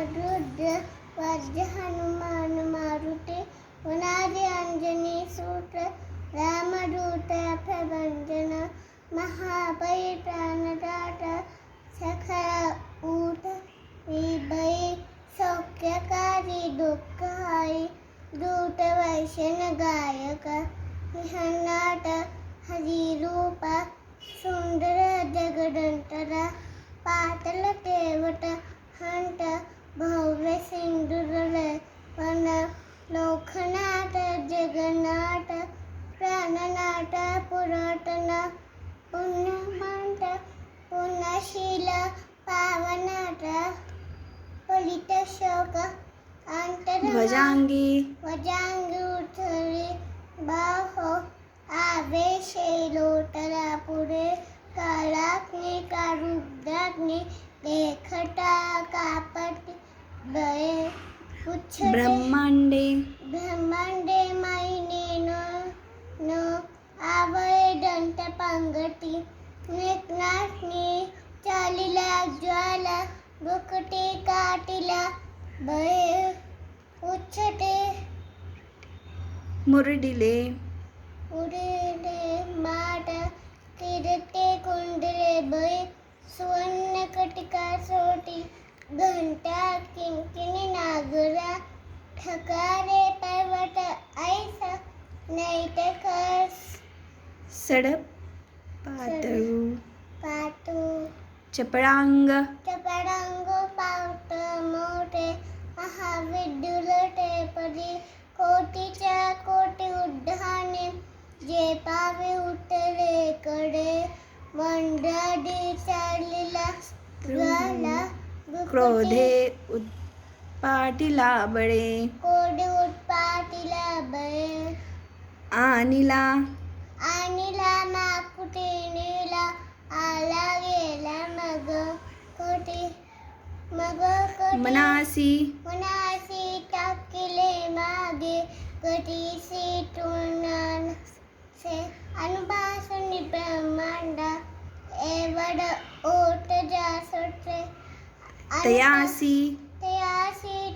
रुद्र वज्र हनुमान मारुते वनादि अंजनी सूत्र रामदूत प्रभंजन महाबली प्राणदाता सखा ऊठ विभय सौख्यकारी दुःखहारी दूत वैशन गायक निहनाट हरिरूप सुंदर जगदंतरा पातल केवट हंट भव्य सिंधुर वन लोकनाथ जगन्नाथ प्राणनाथ पुरातन पुण्यमंत पुण्यशील पावनाथ फलित शोक ध्वजांगी उथरी बाहो आवेशे लोटरा पुढे काळाग्नी कारुद्राग्नी देखता कापटी बळे ब्रह्मांडे माईने न आवळे दंत पांगटी नेकनाथनी चालिला ज्वाला बुकटी काटिला बळे उच्छटे मुरडिले उडे माट किरते कुंडले बळे सुवर्ण कटिका सोटी घंटा किंकिणी नागरा ठकारे पर्वत ऐसा नैतक सडप पातळू पातू चपळांग चपडांग पावट मोठे महाविद्युलटे पदी कोटीच्या कोटी उड्डाणे जे पावे उतरे कडे मंडळी चाललेला ज्वाला क्रोधे उत्पाटिला बळे कोडे उत्पातीला बळे आणिला माकुटे नेला आला गेला मग कोटी मनासी टाकिले मागे कटीसी तुलना से अनुभासनी ब्रह्मांड एवढ ओट जासोटे तयासी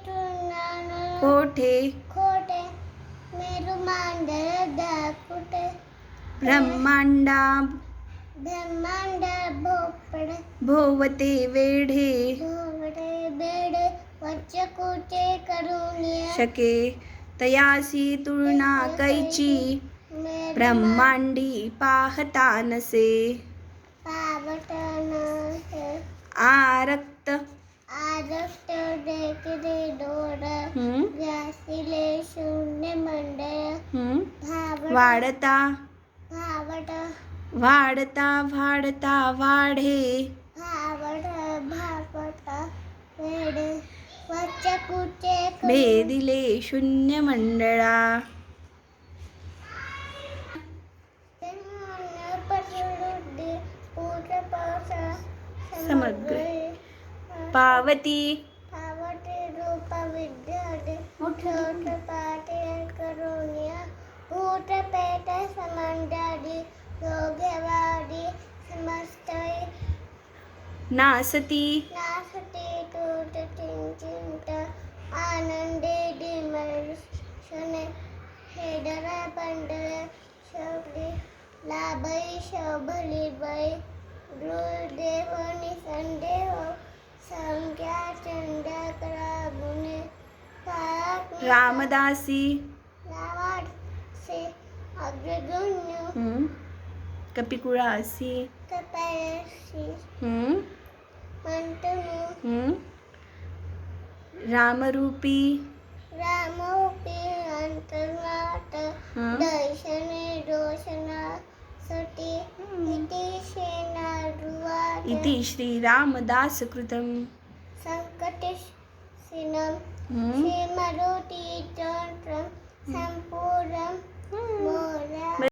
तुलना खोटे मेरू मांडर दाकुटे ब्रह्मांड भोपड भोवते वेढे भोवडे बेड वच्चकुटे करुण्या शके तयासी तुलना कैची ब्रह्मांडी पाहता नसे पावटन आरक्त देखरे डोर व्यासिले शून्य मंडळ वाढता वाढे भावट वेड वच्चकुटे भेदिले शून्य मंडळा समग्र पावती रूप विद्याडे छोट पाटे करुण्या भूत पेट समंडाडी योग्यवादी समस्तय नासती तूट चिंचिंत आनंदे दिमर्शने हेडरा पंडर शोभली लाभई शोभली बाई गुरुदेवनी संदेह संख्या चंद्रकरा गुणे रामदासी से अग्रगण्य कपिकुळासी कपायसी मंतनु रामरूपी अंतर्नाट दर्शने रोशना सती इति श्री रामदास कृतम संकटेशिनं श्रीमरुति तंत्रं संपूर्णं मोरा